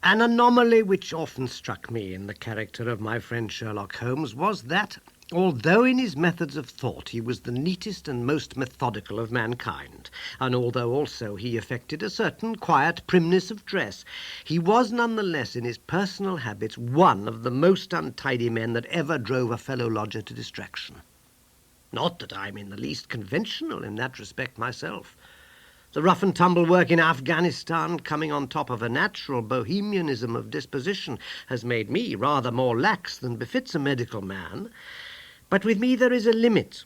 An anomaly which often struck me in the character of my friend Sherlock Holmes was that, although in his methods of thought he was the neatest and most methodical of mankind, and although also he affected a certain quiet primness of dress, he was nonetheless in his personal habits one of the most untidy men that ever drove a fellow lodger to distraction. Not that I'm in the least conventional in that respect myself. The rough-and-tumble work in Afghanistan, coming on top of a natural bohemianism of disposition, has made me rather more lax than befits a medical man. But with me there is a limit,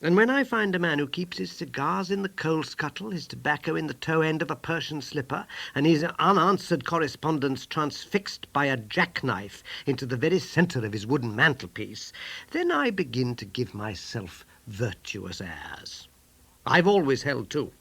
and when I find a man who keeps his cigars in the coal scuttle, his tobacco in the toe end of a Persian slipper, and his unanswered correspondence transfixed by a jackknife into the very centre of his wooden mantelpiece, then I begin to give myself virtuous airs. I've always held, too,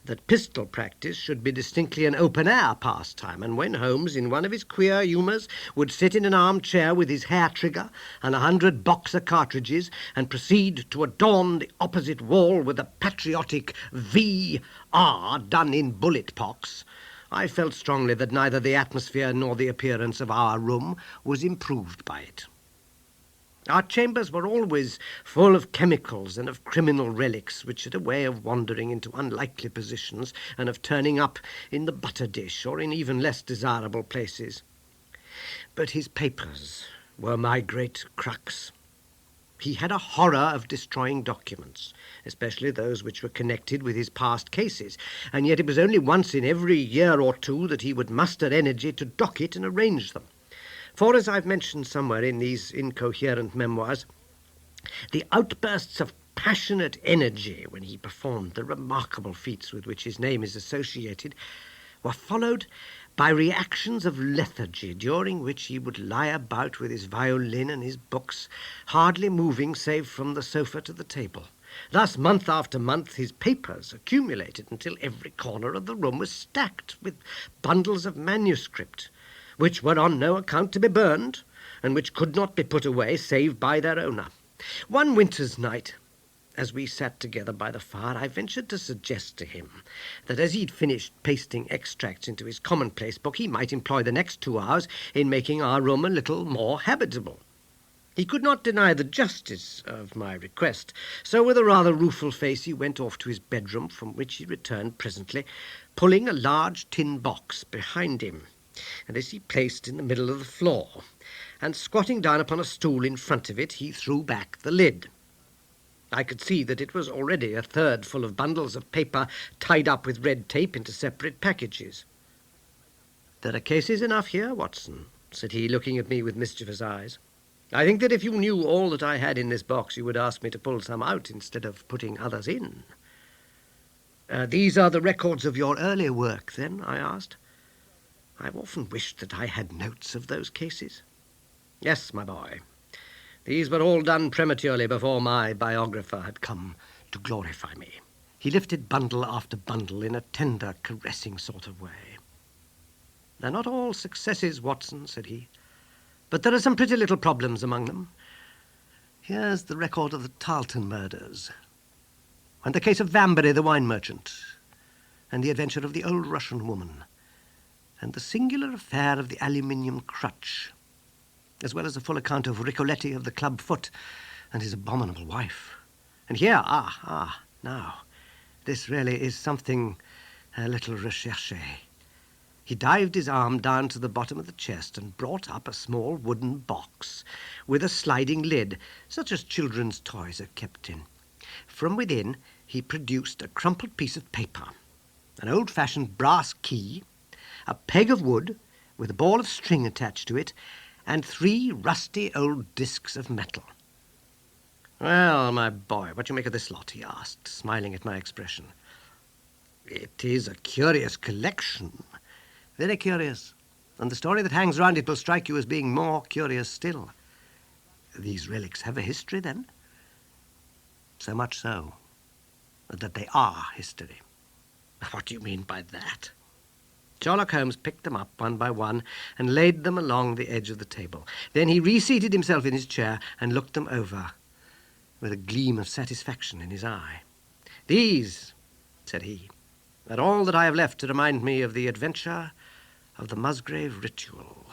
that pistol practice should be distinctly an open-air pastime, and when Holmes, in one of his queer humours, would sit in an armchair with his hair-trigger and 100 Boxer cartridges and proceed to adorn the opposite wall with a patriotic V.R. done in bullet-pox, I felt strongly that neither the atmosphere nor the appearance of our room was improved by it. Our chambers were always full of chemicals and of criminal relics, which had a way of wandering into unlikely positions and of turning up in the butter dish or in even less desirable places. But his papers were my great crux. He had a horror of destroying documents, especially those which were connected with his past cases, and yet it was only once in every year or two that he would muster energy to docket and arrange them. For, as I've mentioned somewhere in these incoherent memoirs, the outbursts of passionate energy when he performed the remarkable feats with which his name is associated were followed by reactions of lethargy, during which he would lie about with his violin and his books, hardly moving save from the sofa to the table. Thus, month after month, his papers accumulated until every corner of the room was stacked with bundles of manuscript, which were on no account to be burned, and which could not be put away save by their owner. One winter's night, as we sat together by the fire, I ventured to suggest to him that as he'd finished pasting extracts into his commonplace book, he might employ the next 2 hours in making our room a little more habitable. He could not deny the justice of my request, so with a rather rueful face he went off to his bedroom, from which he returned presently, pulling a large tin box behind him, and this he placed in the middle of the floor, and squatting down upon a stool in front of it, he threw back the lid. I could see that it was already a third full of bundles of paper tied up with red tape into separate packages. "There are cases enough here, Watson," said he, looking at me with mischievous eyes. "I think that if you knew all that I had in this box, you would ask me to pull some out instead of putting others in." These are the records of your earlier work, then?" I asked. "I've often wished that I had notes of those cases." "Yes, my boy. These were all done prematurely before my biographer had come to glorify me." He lifted bundle after bundle in a tender, caressing sort of way. "They're not all successes, Watson," said he, "but there are some pretty little problems among them. Here's the record of the Tarleton murders, and the case of Vanbury, the wine merchant, and the adventure of the old Russian woman, and the singular affair of the aluminium crutch, as well as a full account of Ricoletti of the club foot and his abominable wife. And here, now, this really is something a little recherché." He dived his arm down to the bottom of the chest and brought up a small wooden box with a sliding lid, such as children's toys are kept in. From within he produced a crumpled piece of paper, an old-fashioned brass key, a peg of wood with a ball of string attached to it, and 3 rusty old discs of metal. "Well, my boy, what do you make of this lot?" he asked, smiling at my expression. "It is a curious collection." "Very curious, and the story that hangs round it will strike you as being more curious still." "These relics have a history, then?" "So much so that they are history." "What do you mean by that?" Sherlock Holmes picked them up one by one and laid them along the edge of the table. Then he reseated himself in his chair and looked them over with a gleam of satisfaction in his eye. "These," said he, "are all that I have left to remind me of the adventure of the Musgrave ritual.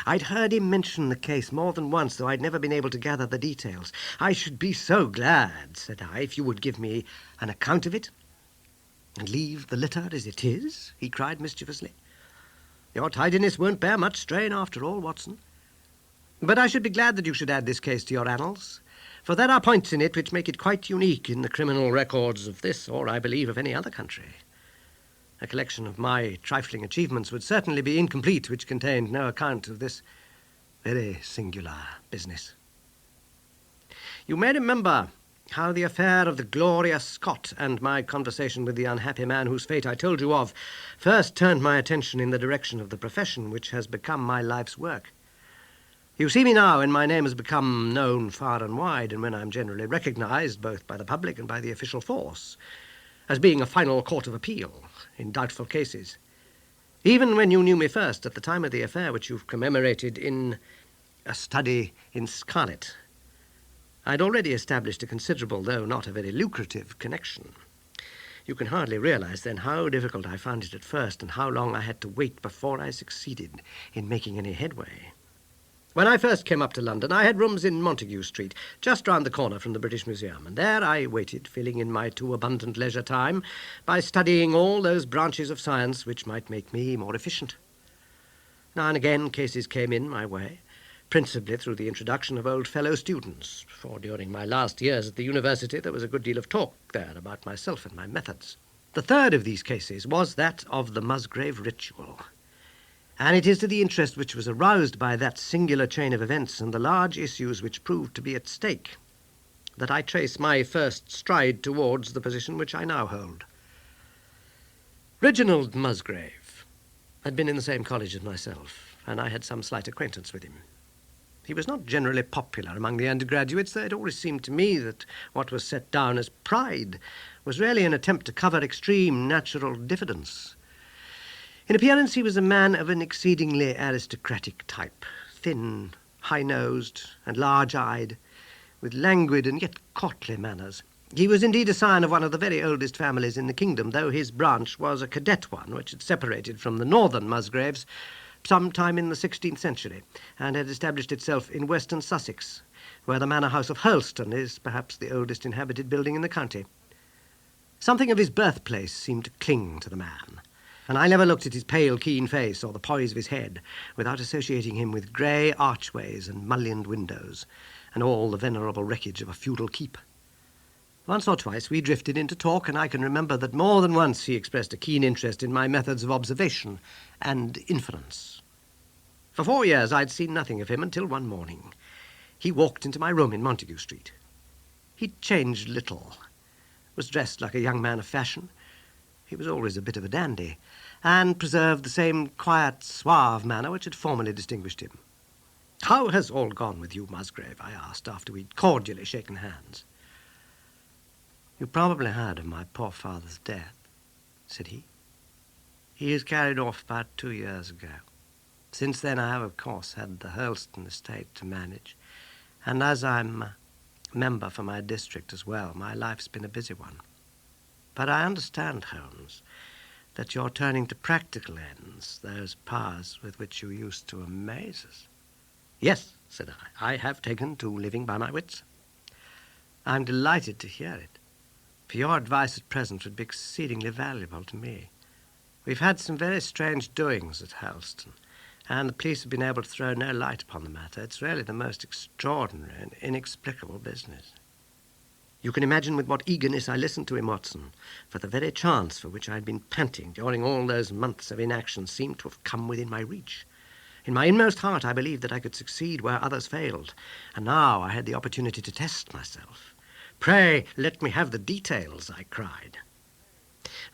I'd heard him mention the case more than once, though I'd never been able to gather the details. "I should be so glad," said I, "if you would give me an account of it." "And leave the litter as it is?" he cried mischievously. "Your tidiness won't bear much strain after all, Watson. But I should be glad that you should add this case to your annals, for there are points in it which make it quite unique in the criminal records of this, or I believe of any other country. A collection of my trifling achievements would certainly be incomplete which contained no account of this very singular business. You may remember how the affair of the Gloria Scott and my conversation with the unhappy man whose fate I told you of first turned my attention in the direction of the profession which has become my life's work. You see me now when my name has become known far and wide, and when I'm generally recognized both by the public and by the official force as being a final court of appeal in doubtful cases. Even when you knew me first at the time of the affair which you've commemorated in A Study in Scarlet, I'd already established a considerable, though not a very lucrative, connection. You can hardly realize then how difficult I found it at first and how long I had to wait before I succeeded in making any headway. When I first came up to London, I had rooms in Montague Street, just round the corner from the British Museum, and there I waited, filling in my too abundant leisure time by studying all those branches of science which might make me more efficient. Now and again cases came in my way, principally through the introduction of old fellow students, for during my last years at the university there was a good deal of talk there about myself and my methods. The third of these cases was that of the Musgrave ritual. And it is to the interest which was aroused by that singular chain of events and the large issues which proved to be at stake that I trace my first stride towards the position which I now hold. Reginald Musgrave had been in the same college as myself, and I had some slight acquaintance with him. He was not generally popular among the undergraduates, though it always seemed to me that what was set down as pride was really an attempt to cover extreme natural diffidence. In appearance, he was a man of an exceedingly aristocratic type, thin, high-nosed, and large-eyed, with languid and yet courtly manners. He was indeed a scion of one of the very oldest families in the kingdom, though his branch was a cadet one, which had separated from the northern Musgraves some time in the 16th century, and had established itself in western Sussex, where the manor house of Hurlstone is perhaps the oldest inhabited building in the county. Something of his birthplace seemed to cling to the man, and I never looked at his pale, keen face or the poise of his head without associating him with grey archways and mullioned windows and all the venerable wreckage of a feudal keep. Once or twice we drifted into talk, and I can remember that more than once he expressed a keen interest in my methods of observation and inference. For 4 years I'd seen nothing of him until one morning he walked into my room in Montague Street. He'd changed little, was dressed like a young man of fashion. He was always a bit of a dandy, and preserved the same quiet, suave manner which had formerly distinguished him. "How has all gone with you, Musgrave?" I asked, after we'd cordially shaken hands. "You probably heard of my poor father's death," said he. "He was carried off about 2 years ago. Since then I have, of course, had the Hurlstone estate to manage, and as I'm a member for my district as well, my life's been a busy one. But I understand, Holmes, that you're turning to practical ends, those powers with which you used to amaze us." "Yes," said I have taken to living by my wits." "I'm delighted to hear it, for your advice at present would be exceedingly valuable to me. We've had some very strange doings at Hurlstone, and the police have been able to throw no light upon the matter. It's really the most extraordinary and inexplicable business." You can imagine with what eagerness I listened to him, Watson, for the very chance for which I had been panting during all those months of inaction seemed to have come within my reach. In my inmost heart I believed that I could succeed where others failed, and now I had the opportunity to test myself. "Pray, let me have the details," I cried.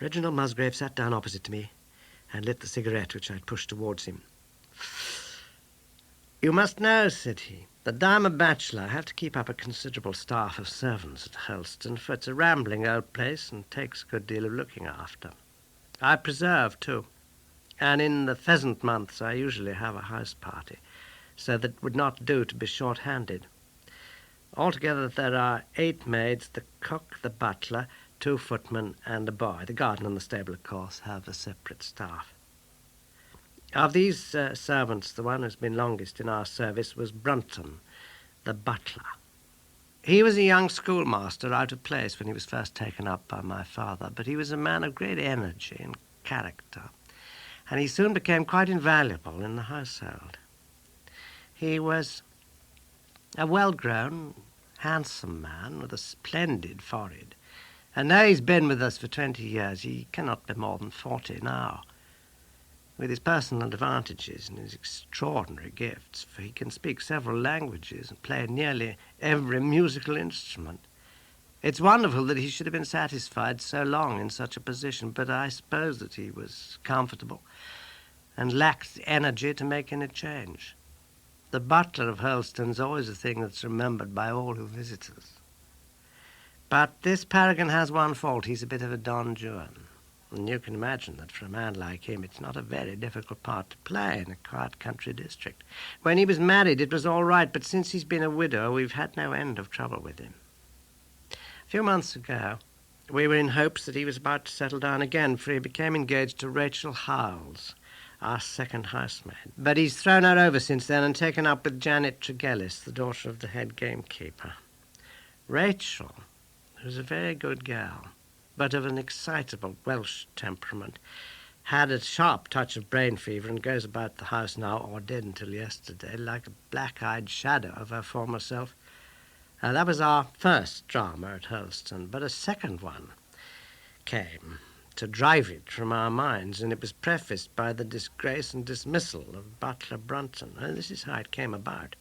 Reginald Musgrave sat down opposite to me and lit the cigarette which I had pushed towards him. "You must know," said he, "that though I'm a bachelor, I have to keep up a considerable staff of servants at Hurlstone, for it's a rambling old place and takes a good deal of looking after. I preserve, too, and in the pheasant months I usually have a house party, so that it would not do to be short-handed. Altogether there are 8 maids, the cook, the butler, 2 footmen, and a boy. The garden and the stable, of course, have a separate staff." Of these servants, the one who's been longest in our service was Brunton, the butler. He was a young schoolmaster out of place when he was first taken up by my father, but he was a man of great energy and character, and he soon became quite invaluable in the household. He was a well-grown, handsome man with a splendid forehead, and now he's been with us for 20 years. He cannot be more than 40 now. With his personal advantages and his extraordinary gifts, for he can speak several languages and play nearly every musical instrument. It's wonderful that he should have been satisfied so long in such a position, but I suppose that he was comfortable and lacked the energy to make any change. The butler of Hurlstone's always a thing that's remembered by all who visit us. But this paragon has one fault. He's a bit of a Don Juan. And you can imagine that for a man like him, it's not a very difficult part to play in a quiet country district. When he was married, it was all right, but since he's been a widow, we've had no end of trouble with him. A few months ago, we were in hopes that he was about to settle down again, for he became engaged to Rachel Howells, our second housemaid. But he's thrown her over since then and taken up with Janet Tregellis, the daughter of the head gamekeeper. Rachel, who's a very good girl, but of an excitable Welsh temperament, had a sharp touch of brain fever and goes about the house now, or did until yesterday, like a black-eyed shadow of her former self. That was our first drama at Hurlstone, but a second one came to drive it from our minds, and it was prefaced by the disgrace and dismissal of Butler Brunton. And this is how it came about.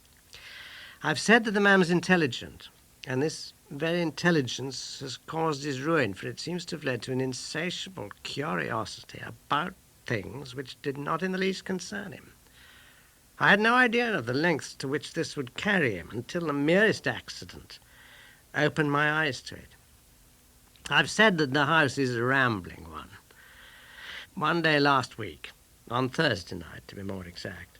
I've said that the man was intelligent, and this very intelligence has caused his ruin, for it seems to have led to an insatiable curiosity about things which did not in the least concern him. I had no idea of the lengths to which this would carry him until the merest accident opened my eyes to it. I've said that the house is a rambling one. One day last week, on Thursday night to be more exact,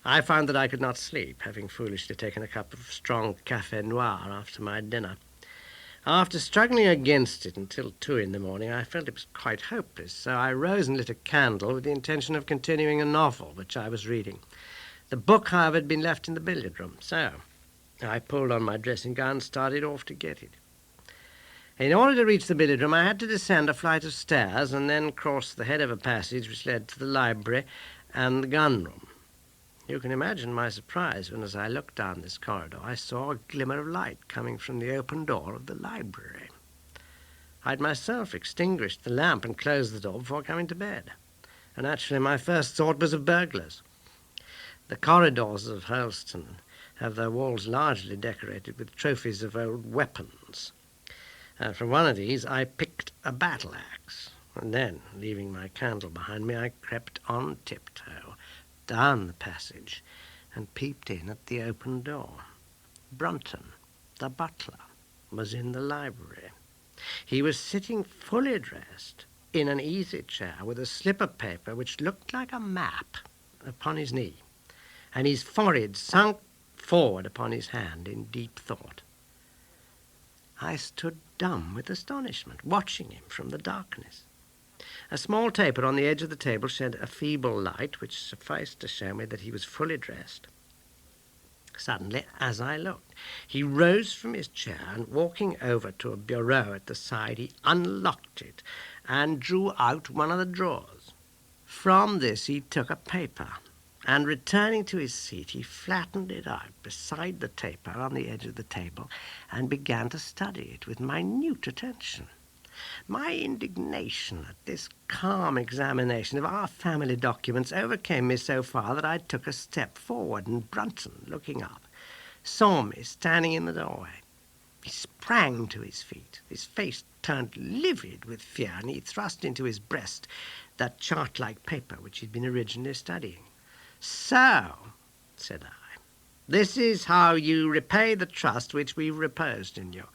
I found that I could not sleep, having foolishly taken a cup of strong café noir after my dinner. After struggling against it until 2 in the morning, I felt it was quite hopeless, so I rose and lit a candle with the intention of continuing a novel which I was reading. The book, however, had been left in the billiard room, so I pulled on my dressing gown and started off to get it. In order to reach the billiard room, I had to descend a flight of stairs and then cross the head of a passage which led to the library and the gun room. You can imagine my surprise when, as I looked down this corridor, I saw a glimmer of light coming from the open door of the library. I'd myself extinguished the lamp and closed the door before coming to bed, and actually my first thought was of burglars. The corridors of Hurlstone have their walls largely decorated with trophies of old weapons. From one of these I picked a battle axe, and then, leaving my candle behind me, I crept on tiptoe down the passage and peeped in at the open door. Brunton, the butler, was in the library. He was sitting fully dressed in an easy chair with a slip of paper which looked like a map upon his knee, and his forehead sunk forward upon his hand in deep thought. I stood dumb with astonishment, watching him from the darkness. A small taper on the edge of the table shed a feeble light which sufficed to show me that he was fully dressed. Suddenly, as I looked, he rose from his chair and, walking over to a bureau at the side, he unlocked it and drew out one of the drawers. From this he took a paper, and returning to his seat, he flattened it out beside the taper on the edge of the table and began to study it with minute attention. My indignation at this calm examination of our family documents overcame me so far that I took a step forward, and Brunton, looking up, saw me standing in the doorway. He sprang to his feet. His face turned livid with fear, and he thrust into his breast that chart-like paper which he'd been originally studying. "So," said I, "this is how you repay the trust which we've reposed in you.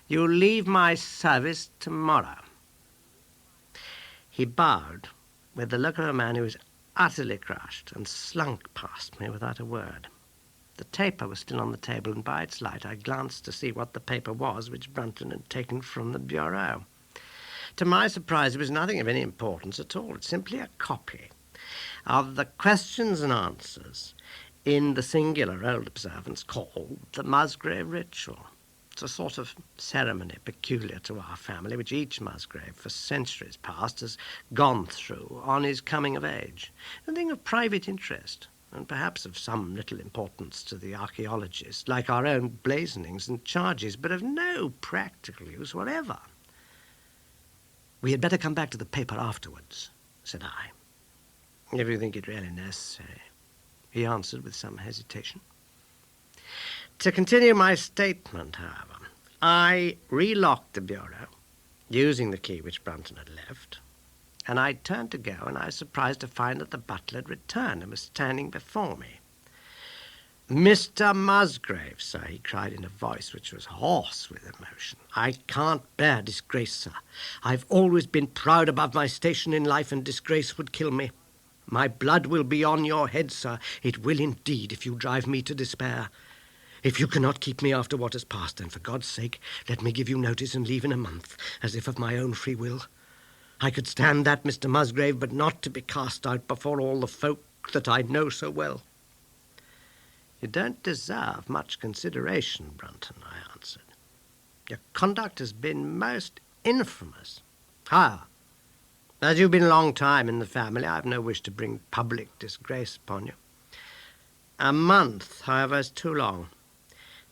You'll leave my service tomorrow." He bowed with the look of a man who was utterly crushed and slunk past me without a word. The taper was still on the table, and by its light I glanced to see what the paper was which Brunton had taken from the bureau. To my surprise, it was nothing of any importance at all. It's simply a copy of the questions and answers in the singular old observance called the Musgrave ritual. It's a sort of ceremony peculiar to our family, which each Musgrave for centuries past has gone through on his coming of age. A thing of private interest, and perhaps of some little importance to the archaeologist, like our own blazonings and charges, but of no practical use whatever. "We had better come back to the paper afterwards," said I. "If you think it really necessary," he answered with some hesitation. To continue my statement, however, I relocked the bureau, using the key which Brunton had left, and I turned to go, and I was surprised to find that the butler had returned and was standing before me. "Mr. Musgrave, sir," he cried in a voice which was hoarse with emotion, "I can't bear disgrace, sir. I've always been proud above my station in life, and disgrace would kill me. My blood will be on your head, sir. It will indeed, if you drive me to despair. If you cannot keep me after what has passed, then for God's sake let me give you notice and leave in a month, as if of my own free will. I could stand that, Mr. Musgrave, but not to be cast out before all the folk that I know so well." "You don't deserve much consideration, Brunton," I answered. "Your conduct has been most infamous. However, as you've been a long time in the family, I have no wish to bring public disgrace upon you. A month, however, is too long.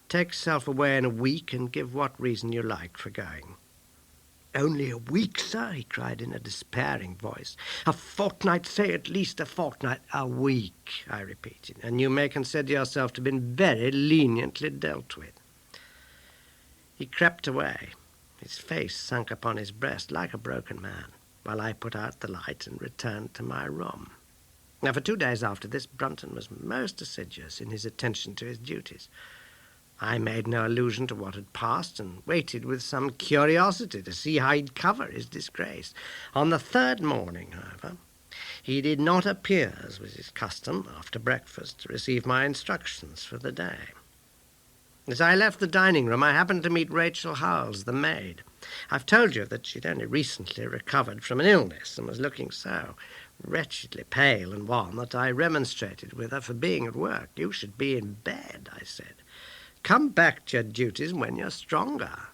Take yourself away in a week, and give what reason you like for going." "Only a week, sir?" he cried in a despairing voice. "A fortnight, say at least a fortnight." "A week," I repeated, "and you may consider yourself to have been very leniently dealt with." He crept away, his face sunk upon his breast like a broken man, while I put out the light and returned to my room. Now, for 2 days after this, Brunton was most assiduous in his attention to his duties. I made no allusion to what had passed, and waited with some curiosity to see how he'd cover his disgrace. On the third morning, however, he did not appear, as was his custom, after breakfast, to receive my instructions for the day. As I left the dining room, I happened to meet Rachel Holmes, the maid. I've told you that she'd only recently recovered from an illness, and was looking so wretchedly pale and wan that I remonstrated with her for being at work. "You should be in bed," I said. "Come back to your duties when you're stronger."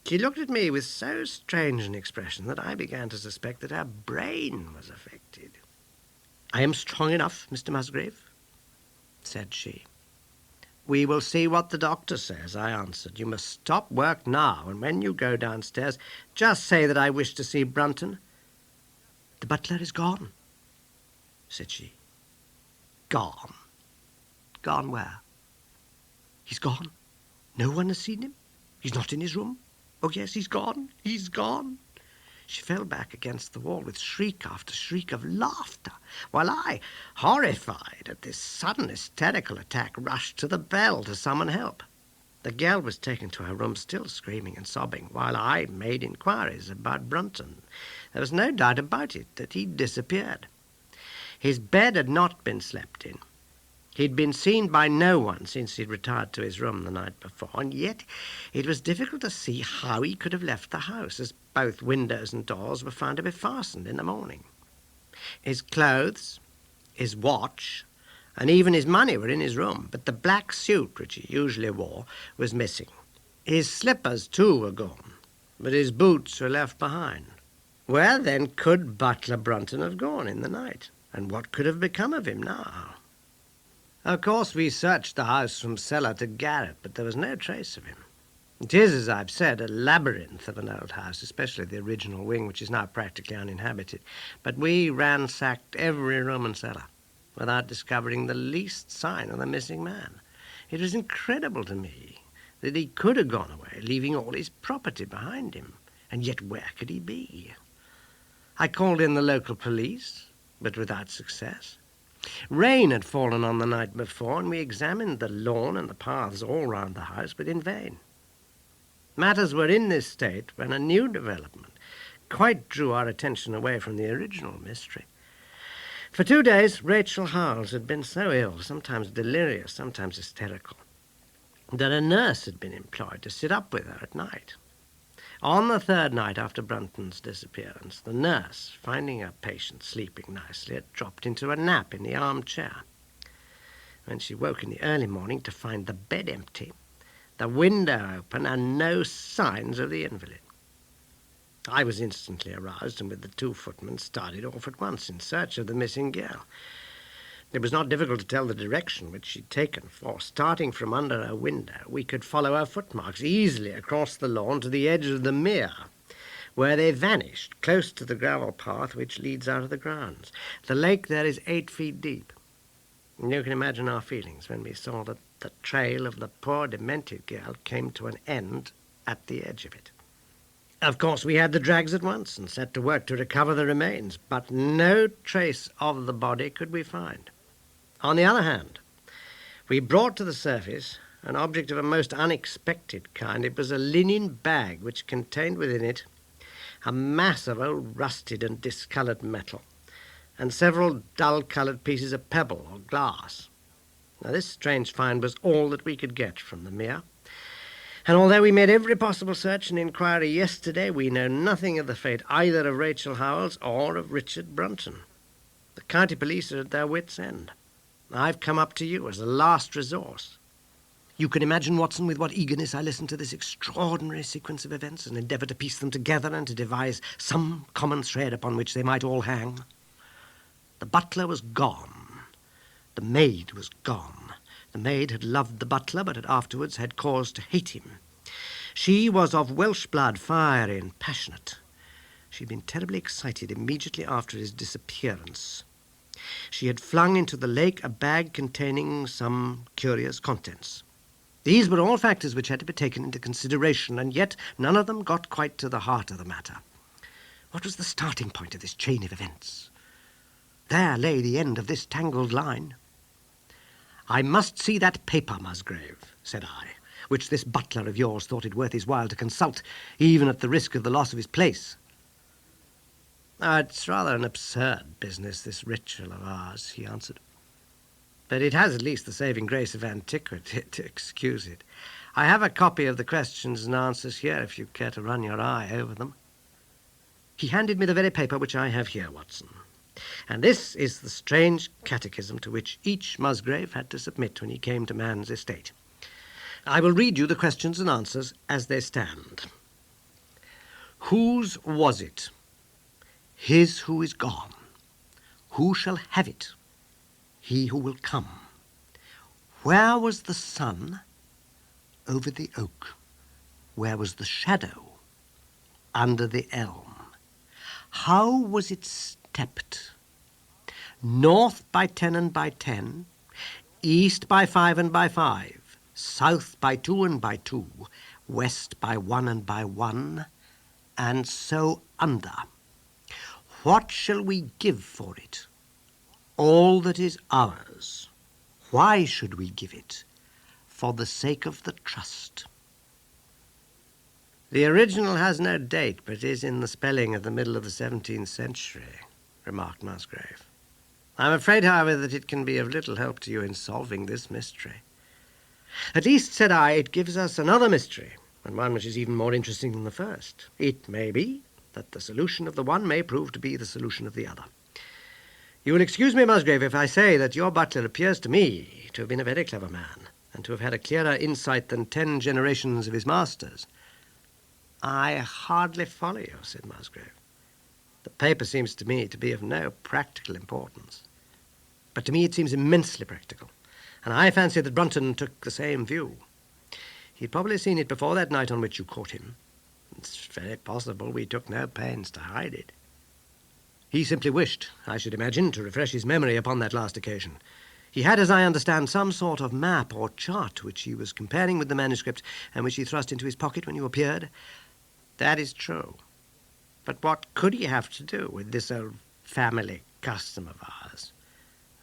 She looked at me with so strange an expression that I began to suspect that her brain was affected. "I am strong enough, Mr. Musgrave," said she. "We will see what the doctor says," I answered. "You must stop work now, and when you go downstairs, just say that I wish to see Brunton." "The butler is gone," said she. "Gone? Gone where?" "He's gone. No one has seen him. He's not in his room. Oh, yes, he's gone. He's gone." She fell back against the wall with shriek after shriek of laughter, while I, horrified at this sudden hysterical attack, rushed to the bell to summon help. The girl was taken to her room, still screaming and sobbing, while I made inquiries about Brunton. There was no doubt about it that he'd disappeared. His bed had not been slept in. He'd been seen by no one since he'd retired to his room the night before, and yet it was difficult to see how he could have left the house, as both windows and doors were found to be fastened in the morning. His clothes, his watch, and even his money were in his room, but the black suit which he usually wore was missing. His slippers, too, were gone, but his boots were left behind. Where, then, could Butler Brunton have gone in the night, and what could have become of him now? Of course, we searched the house from cellar to garret, but there was no trace of him. It is, as I've said, a labyrinth of an old house, especially the original wing, which is now practically uninhabited. But we ransacked every room and cellar without discovering the least sign of the missing man. It was incredible to me that he could have gone away, leaving all his property behind him. And yet where could he be? I called in the local police, but without success. Rain had fallen on the night before, and we examined the lawn and the paths all round the house, but in vain. Matters were in this state when a new development quite drew our attention away from the original mystery. For 2 days, Rachel Holmes had been so ill, sometimes delirious, sometimes hysterical, that a nurse had been employed to sit up with her at night. On the third night after Brunton's disappearance, the nurse, finding her patient sleeping nicely, had dropped into a nap in the armchair. When she woke in the early morning to find the bed empty, the window open, and no signs of the invalid. I was instantly aroused, and with the two footmen started off at once in search of the missing girl. It was not difficult to tell the direction which she'd taken, for, starting from under her window, we could follow her footmarks easily across the lawn to the edge of the mere, where they vanished, close to the gravel path which leads out of the grounds. The lake there is 8 feet deep. You can imagine our feelings when we saw that the trail of the poor demented girl came to an end at the edge of it. Of course, we had the drags at once and set to work to recover the remains, but no trace of the body could we find. On the other hand, we brought to the surface an object of a most unexpected kind. It was a linen bag which contained within it a mass of old rusted and discoloured metal and several dull-coloured pieces of pebble or glass. Now, this strange find was all that we could get from the mere, and although we made every possible search and inquiry yesterday, we know nothing of the fate either of Rachel Howells or of Richard Brunton. The county police are at their wits' end. I've come up to you as a last resource. You can imagine, Watson, with what eagerness I listened to this extraordinary sequence of events and endeavoured to piece them together and to devise some common thread upon which they might all hang. The butler was gone. The maid was gone. The maid had loved the butler, but had afterwards had cause to hate him. She was of Welsh blood, fiery and passionate. She'd been terribly excited immediately after his disappearance. She had flung into the lake a bag containing some curious contents. These were all factors which had to be taken into consideration, and yet none of them got quite to the heart of the matter. What was the starting point of this chain of events? There lay the end of this tangled line. "I must see that paper, Musgrave," said I, "which this butler of yours thought it worth his while to consult, even at the risk of the loss of his place." "It's rather an absurd business, this ritual of ours," he answered. "But it has at least the saving grace of antiquity to excuse it. I have a copy of the questions and answers here, if you care to run your eye over them." He handed me the very paper which I have here, Watson. And this is the strange catechism to which each Musgrave had to submit when he came to man's estate. I will read you the questions and answers as they stand. Whose was it? His who is gone. Who shall have it? He who will come. Where was the sun? Over the oak. Where was the shadow? Under the elm. How was it stepped? North by 10 and by 10, east by 5 and by 5, south by 2 and by 2, west by 1 and by 1, and so under. What shall we give for it? All that is ours. Why should we give it? For the sake of the trust. The original has no date, but is in the spelling of the middle of the 17th century, remarked Musgrave. I'm afraid, however, that it can be of little help to you in solving this mystery. At least, said I, it gives us another mystery, and one which is even more interesting than the first. It may be that the solution of the one may prove to be the solution of the other. You will excuse me, Musgrave, if I say that your butler appears to me to have been a very clever man, and to have had a clearer insight than 10 generations of his masters. I hardly follow you, said Musgrave. The paper seems to me to be of no practical importance. But to me it seems immensely practical, and I fancy that Brunton took the same view. He'd probably seen it before that night on which you caught him. It's very possible we took no pains to hide it. He simply wished, I should imagine, to refresh his memory upon that last occasion. He had, as I understand, some sort of map or chart which he was comparing with the manuscript and which he thrust into his pocket when you appeared. That is true. But what could he have to do with this old family custom of ours?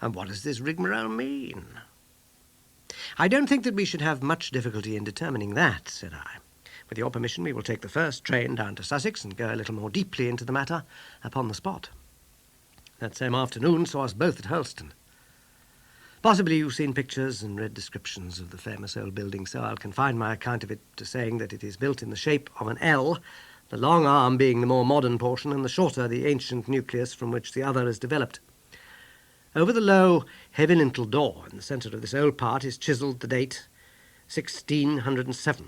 And what does this rigmarole mean? I don't think that we should have much difficulty in determining that, said I. With your permission, we will take the first train down to Sussex and go a little more deeply into the matter upon the spot. That same afternoon saw us both at Hurlston. Possibly you've seen pictures and read descriptions of the famous old building, so I'll confine my account of it to saying that it is built in the shape of an L, the long arm being the more modern portion and the shorter the ancient nucleus from which the other is developed. Over the low, heavy-lintel door in the centre of this old part is chiselled the date 1607,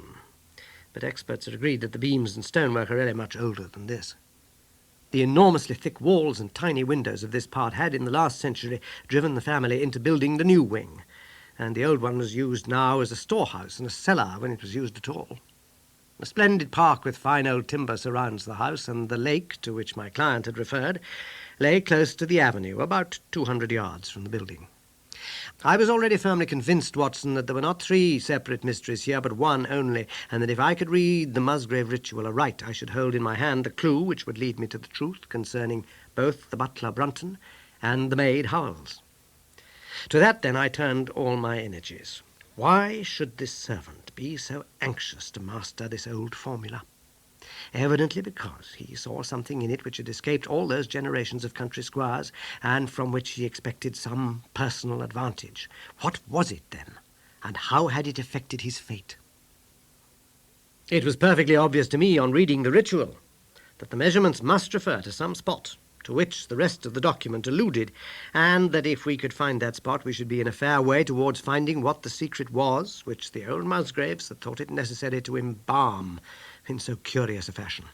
but experts are agreed that the beams and stonework are really much older than this. The enormously thick walls and tiny windows of this part had, in the last century, driven the family into building the new wing, and the old one was used now as a storehouse and a cellar when it was used at all. A splendid park with fine old timber surrounds the house, and the lake, to which my client had referred, lay close to the avenue, about 200 yards from the building. I was already firmly convinced, Watson, that there were not three separate mysteries here, but one only, and that if I could read the Musgrave ritual aright, I should hold in my hand the clue which would lead me to the truth concerning both the butler Brunton and the maid Howells. To that, then, I turned all my energies. Why should this servant be so anxious to master this old formula? Evidently because he saw something in it which had escaped all those generations of country squires, and from which he expected some personal advantage. What was it, then, and how had it affected his fate? It was perfectly obvious to me on reading the ritual that the measurements must refer to some spot to which the rest of the document alluded, and that if we could find that spot we should be in a fair way towards finding what the secret was which the old Musgraves had thought it necessary to embalm in so curious a fashion.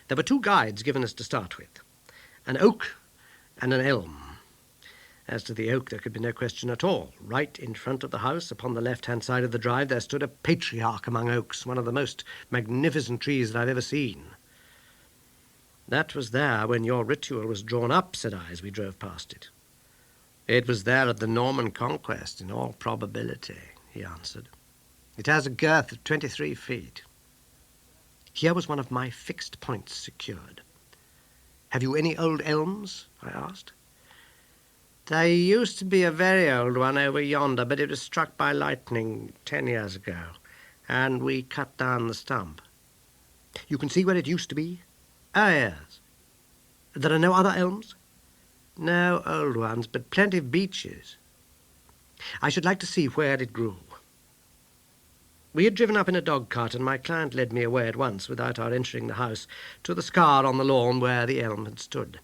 There were two guides given us to start with, an oak and an elm. As to the oak, there could be no question at all. Right in front of the house, upon the left-hand side of the drive, there stood a patriarch among oaks, one of the most magnificent trees that I've ever seen. That was there when your ritual was drawn up, said I, as we drove past it. It was there at the Norman Conquest, in all probability, he answered. It has a girth of 23 feet. Here was one of my fixed points secured. Have you any old elms? I asked. There used to be a very old one over yonder, but it was struck by lightning 10 years ago, and we cut down the stump. You can see where it used to be? Oh, yes. There are no other elms? No old ones, but plenty of beeches. I should like to see where it grew. We had driven up in a dog-cart, and my client led me away at once, without our entering the house, to the scar on the lawn where the elm had stood.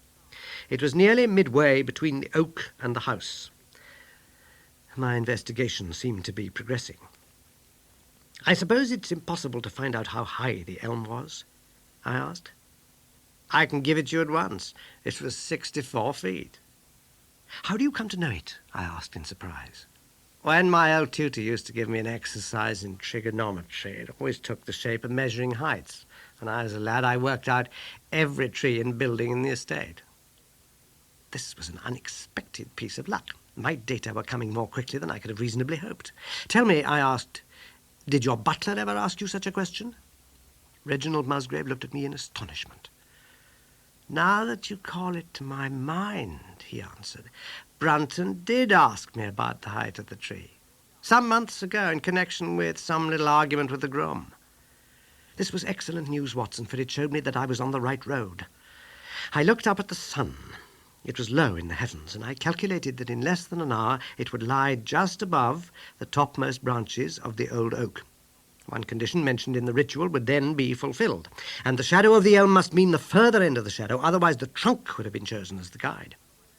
It was nearly midway between the oak and the house. My investigation seemed to be progressing. I suppose it's impossible to find out how high the elm was? I asked. I can give it you at once. It was 64 feet. How do you come to know it? I asked in surprise. When my old tutor used to give me an exercise in trigonometry, it always took the shape of measuring heights. When I was a lad, I worked out every tree and building in the estate. This was an unexpected piece of luck. My data were coming more quickly than I could have reasonably hoped. Tell me, I asked, did your butler ever ask you such a question? Reginald Musgrave looked at me in astonishment. Now that you call it to my mind, he answered, Brunton did ask me about the height of the tree, some months ago in connection with some little argument with the groom. This was excellent news, Watson, for it showed me that I was on the right road. I looked up at the sun. It was low in the heavens, and I calculated that in less than an hour it would lie just above the topmost branches of the old oak. One condition mentioned in the ritual would then be fulfilled, and the shadow of the elm must mean the further end of the shadow, otherwise the trunk would have been chosen as the guide.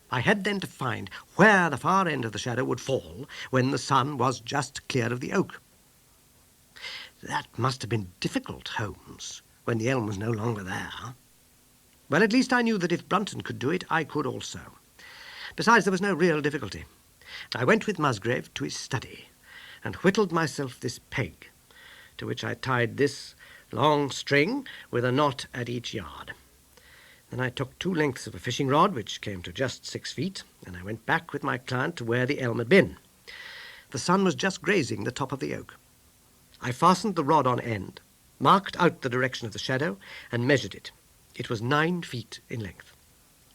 I had then to find where the far end of the shadow would fall when the sun was just clear of the oak. That must have been difficult, Holmes, when the elm was no longer there. Well, at least I knew that if Brunton could do it, I could also. Besides, there was no real difficulty. I went with Musgrave to his study and whittled myself this peg, to which I tied this long string with a knot at each yard. Then I took 2 lengths of a fishing rod, which came to just 6 feet, and I went back with my client to where the elm had been. The sun was just grazing the top of the oak. I fastened the rod on end, marked out the direction of the shadow, and measured it. It was 9 feet in length.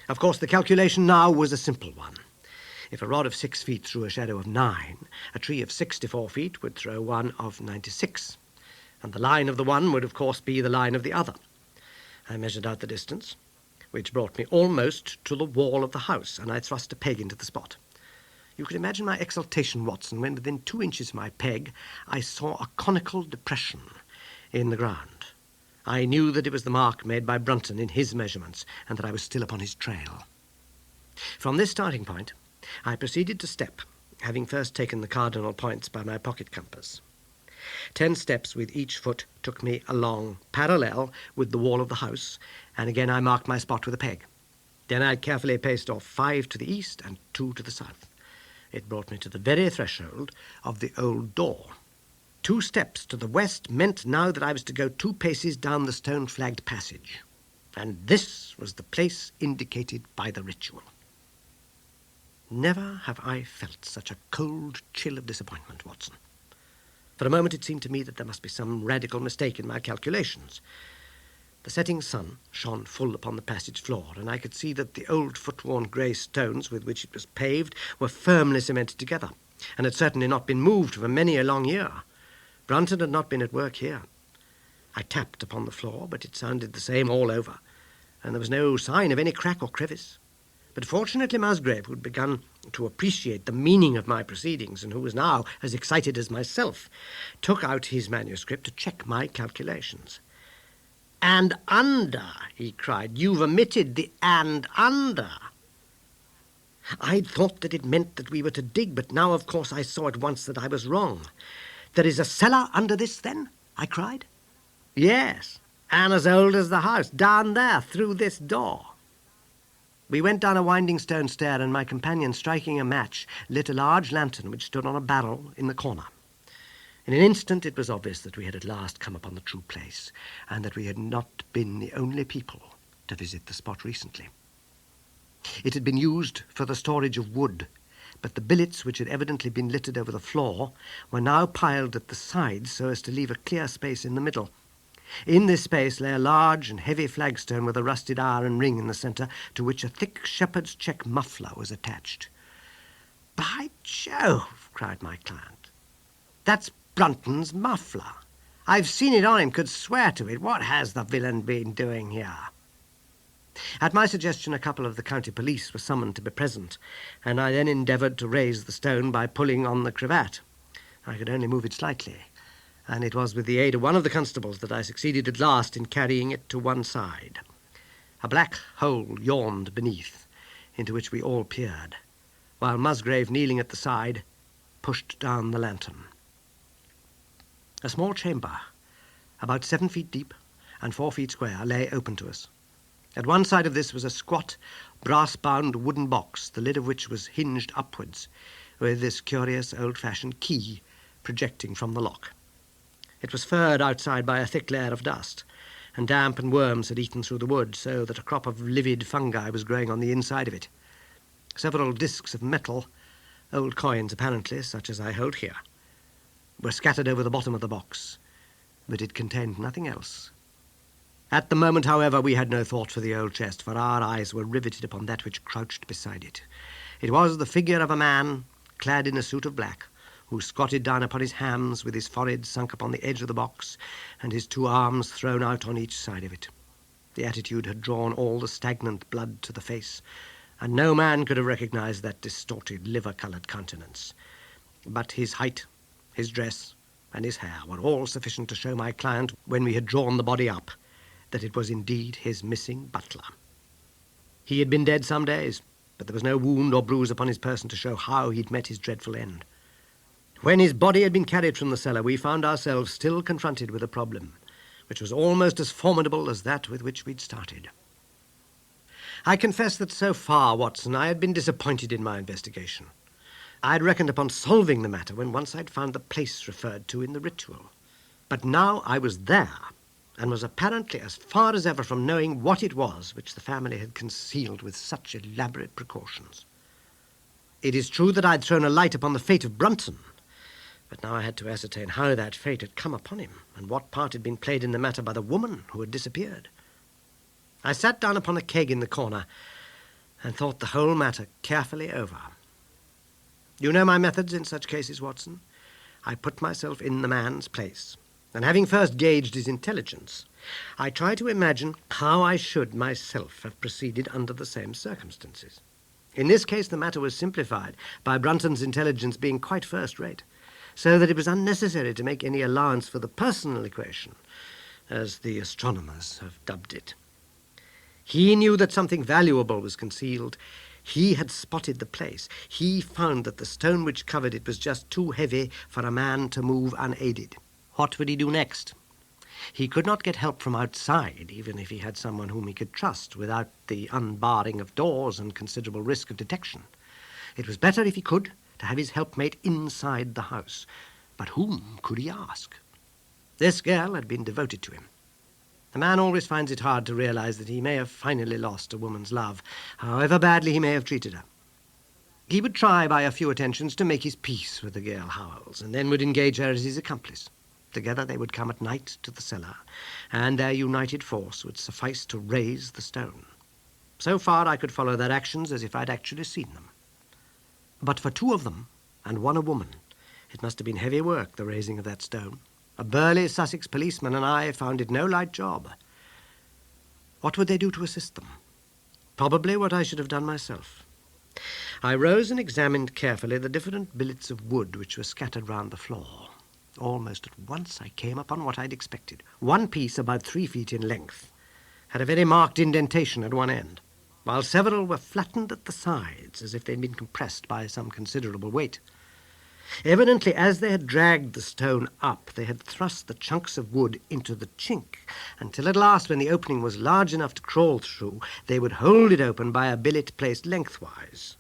Of course, the calculation now was a simple one. If a rod of 6 feet threw a shadow of 9, a tree of 64 feet would throw one of 96, and the line of the one would, of course, be the line of the other. I measured out the distance, which brought me almost to the wall of the house, and I thrust a peg into the spot. You can imagine my exultation, Watson, when within 2 inches of my peg I saw a conical depression in the ground. I knew that it was the mark made by Brunton in his measurements, and that I was still upon his trail. From this starting point, I proceeded to step, having first taken the cardinal points by my pocket compass. 10 steps with each foot took me along parallel with the wall of the house, and again I marked my spot with a peg. Then I carefully paced off 5 to the east and 2 to the south. It brought me to the very threshold of the old door. 2 steps to the west meant now that I was to go 2 paces down the stone-flagged passage. And this was the place indicated by the ritual. Never have I felt such a cold chill of disappointment, Watson. For a moment it seemed to me that there must be some radical mistake in my calculations. The setting sun shone full upon the passage floor, and I could see that the old foot-worn grey stones with which it was paved were firmly cemented together, and had certainly not been moved for many a long year. Brunton had not been at work here. I tapped upon the floor, but it sounded the same all over, and there was no sign of any crack or crevice. But fortunately Musgrave, who had begun to appreciate the meaning of my proceedings, and who was now as excited as myself, took out his manuscript to check my calculations. "And under," he cried. "You've omitted the 'and under.'" I'd thought that it meant that we were to dig, but now, of course, I saw at once that I was wrong. "There is a cellar under this, then?" I cried. "Yes, and as old as the house, down there, through this door." We went down a winding stone stair, and my companion, striking a match, lit a large lantern which stood on a barrel in the corner. In an instant it was obvious that we had at last come upon the true place, and that we had not been the only people to visit the spot recently. It had been used for the storage of wood, but the billets, which had evidently been littered over the floor, were now piled at the sides so as to leave a clear space in the middle. In this space lay a large and heavy flagstone with a rusted iron ring in the centre, to which a thick shepherd's check muffler was attached. "By Jove!" cried my client. "That's Brunton's muffler. I've seen it on him, could swear to it. What has the villain been doing here?" At my suggestion, a couple of the county police were summoned to be present, and I then endeavoured to raise the stone by pulling on the cravat. I could only move it slightly, and it was with the aid of one of the constables that I succeeded at last in carrying it to one side. A black hole yawned beneath, into which we all peered, while Musgrave, kneeling at the side, pushed down the lantern. A small chamber, about 7 feet deep and 4 feet square, lay open to us. At one side of this was a squat, brass-bound wooden box, the lid of which was hinged upwards, with this curious old-fashioned key projecting from the lock. It was furred outside by a thick layer of dust, and damp and worms had eaten through the wood, so that a crop of livid fungi was growing on the inside of it. Several discs of metal, old coins apparently, such as I hold here, were scattered over the bottom of the box, but it contained nothing else. At the moment, however, we had no thought for the old chest, for our eyes were riveted upon that which crouched beside it. It was the figure of a man, clad in a suit of black, who squatted down upon his hams with his forehead sunk upon the edge of the box and his 2 arms thrown out on each side of it. The attitude had drawn all the stagnant blood to the face, and no man could have recognized that distorted, liver-coloured countenance. But his height, his dress, and his hair were all sufficient to show my client, when we had drawn the body up, that it was indeed his missing butler. He had been dead some days, but there was no wound or bruise upon his person to show how he'd met his dreadful end. When his body had been carried from the cellar, we found ourselves still confronted with a problem, which was almost as formidable as that with which we'd started. I confess that so far, Watson, I had been disappointed in my investigation. I had reckoned upon solving the matter when once I'd found the place referred to in the ritual. But now I was there, and was apparently as far as ever from knowing what it was which the family had concealed with such elaborate precautions. It is true that I'd thrown a light upon the fate of Brunton, but now I had to ascertain how that fate had come upon him, and what part had been played in the matter by the woman who had disappeared. I sat down upon a keg in the corner and thought the whole matter carefully over. You know my methods in such cases, Watson. I put myself in the man's place, and having first gauged his intelligence, I try to imagine how I should myself have proceeded under the same circumstances. In this case, the matter was simplified by Brunton's intelligence being quite first-rate, so that it was unnecessary to make any allowance for the personal equation, as the astronomers have dubbed it. He knew that something valuable was concealed. He had spotted the place. He found that the stone which covered it was just too heavy for a man to move unaided. What would he do next? He could not get help from outside, even if he had someone whom he could trust, without the unbarring of doors and considerable risk of detection. It was better, if he could, to have his helpmate inside the house. But whom could he ask? This girl had been devoted to him. A man always finds it hard to realize that he may have finally lost a woman's love, however badly he may have treated her. He would try by a few attentions to make his peace with the girl Howells, and then would engage her as his accomplice. Together they would come at night to the cellar, and their united force would suffice to raise the stone. So far I could follow their actions as if I'd actually seen them. But for two of them, and one a woman, it must have been heavy work, the raising of that stone. A burly Sussex policeman and I found it no light job. What would they do to assist them? Probably what I should have done myself. I rose and examined carefully the different billets of wood which were scattered round the floor. Almost at once I came upon what I'd expected. One piece, about 3 feet in length, had a very marked indentation at one end, while several were flattened at the sides, as if they'd been compressed by some considerable weight. Evidently, as they had dragged the stone up, they had thrust the chunks of wood into the chink, until at last, when the opening was large enough to crawl through, they would hold it open by a billet placed lengthwise,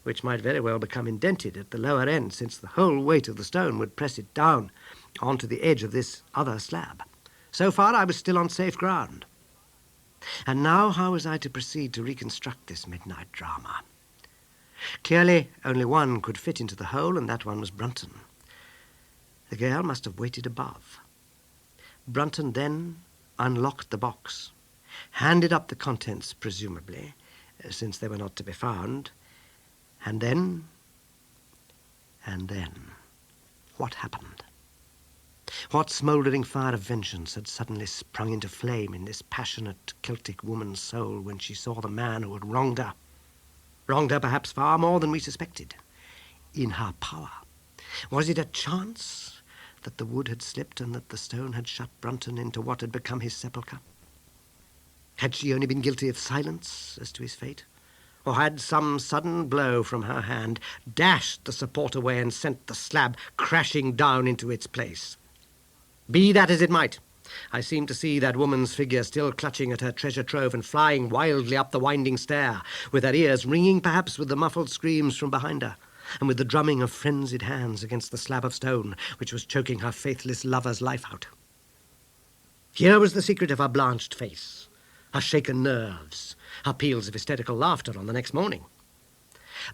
which might very well become indented at the lower end, since the whole weight of the stone would press it down onto the edge of this other slab. So far I was still on safe ground. And now how was I to proceed to reconstruct this midnight drama? Clearly only one could fit into the hole, and that one was Brunton. The girl must have waited above. Brunton then unlocked the box, handed up the contents, presumably, since they were not to be found, and then, what happened? What smouldering fire of vengeance had suddenly sprung into flame in this passionate Celtic woman's soul when she saw the man who had wronged her perhaps far more than we suspected, in her power? Was it a chance that the wood had slipped and that the stone had shut Brunton into what had become his sepulchre? Had she only been guilty of silence as to his fate? Or had some sudden blow from her hand dashed the support away and sent the slab crashing down into its place? Be that as it might, I seemed to see that woman's figure still clutching at her treasure trove and flying wildly up the winding stair, with her ears ringing perhaps with the muffled screams from behind her, and with the drumming of frenzied hands against the slab of stone which was choking her faithless lover's life out. Here was the secret of her blanched face, her shaken nerves, her peals of hysterical laughter on the next morning.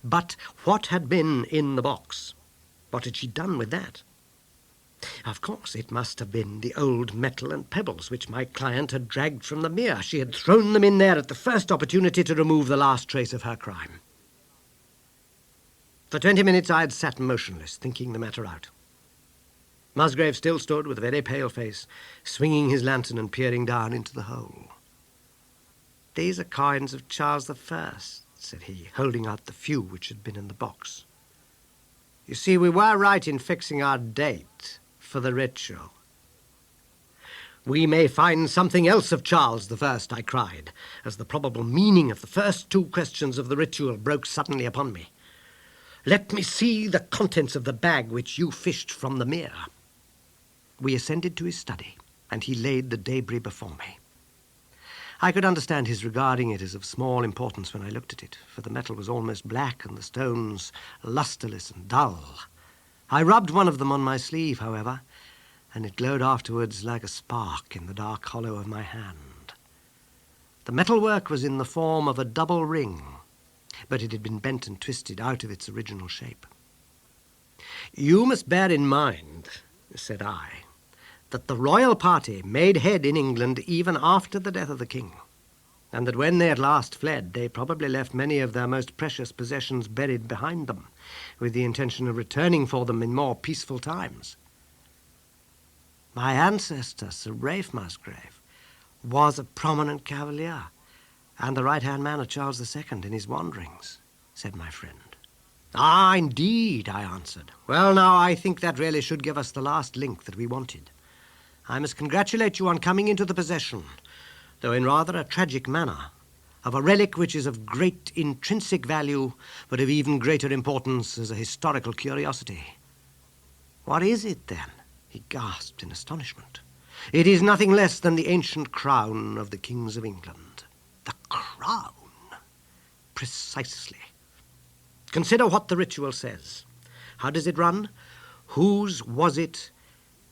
But what had been in the box? What had she done with that? Of course, it must have been the old metal and pebbles which my client had dragged from the mere. She had thrown them in there at the first opportunity to remove the last trace of her crime. For 20 minutes I had sat motionless, thinking the matter out. Musgrave still stood with a very pale face, swinging his lantern and peering down into the hole. "These are coins of Charles I," said he, holding out the few which had been in the box. "You see, we were right in fixing our date for the ritual." "We may find something else of Charles I," I cried, as the probable meaning of the first 2 questions of the ritual broke suddenly upon me. "Let me see the contents of the bag which you fished from the mere." We ascended to his study, and he laid the debris before me. I could understand his regarding it as of small importance when I looked at it, for the metal was almost black and the stones lustreless and dull. I rubbed one of them on my sleeve, however, and it glowed afterwards like a spark in the dark hollow of my hand. The metalwork was in the form of a double ring, but it had been bent and twisted out of its original shape. "You must bear in mind," said I, "that the royal party made head in England even after the death of the king, and that when they at last fled, they probably left many of their most precious possessions buried behind them, with the intention of returning for them in more peaceful times. My ancestor, Sir Ralph Musgrave, was a prominent cavalier, and the right-hand man of Charles II in his wanderings," said my friend. Ah, indeed, I answered. Well, now, I think that really should give us the last link that we wanted. I must congratulate you on coming into the possession, though in rather a tragic manner, of a relic which is of great intrinsic value, but of even greater importance as a historical curiosity. What is it, then? He gasped in astonishment. It is nothing less than the ancient crown of the kings of England. The crown? Precisely. Consider what the ritual says. How does it run? Whose was it?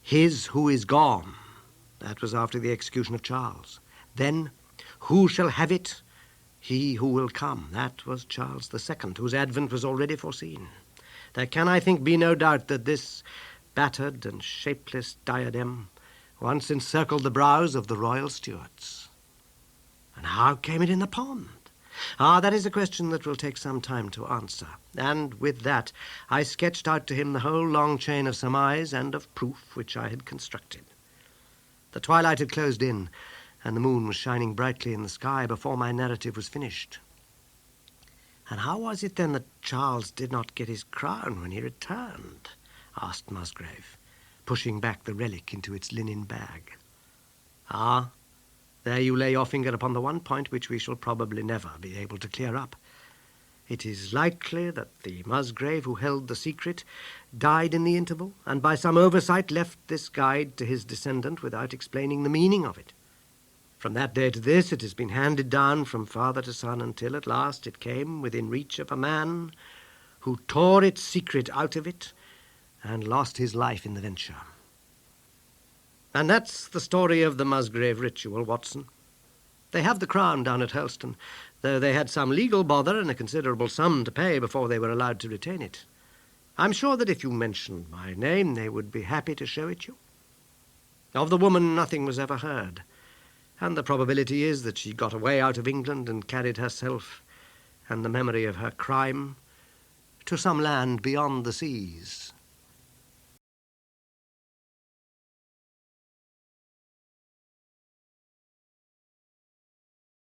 His who is gone. That was after the execution of Charles. Then, who shall have it? He who will come. That was Charles II, whose advent was already foreseen. There can, I think, be no doubt that this battered and shapeless diadem once encircled the brows of the royal Stuarts. And how came it in the pond? Ah, that is a question that will take some time to answer. And with that, I sketched out to him the whole long chain of surmise and of proof which I had constructed. The twilight had closed in, and the moon was shining brightly in the sky before my narrative was finished. And how was it then that Charles did not get his crown when he returned? Asked Musgrave, pushing back the relic into its linen bag. Ah, there you lay your finger upon the one point which we shall probably never be able to clear up. It is likely that the Musgrave who held the secret died in the interval, and by some oversight left this guide to his descendant without explaining the meaning of it. From that day to this it has been handed down from father to son until at last it came within reach of a man who tore its secret out of it and lost his life in the venture. And that's the story of the Musgrave ritual, Watson. They have the crown down at Hurlstone, though they had some legal bother and a considerable sum to pay before they were allowed to retain it. I'm sure that if you mentioned my name, they would be happy to show it you. Of the woman, nothing was ever heard, and the probability is that she got away out of England and carried herself and the memory of her crime to some land beyond the seas.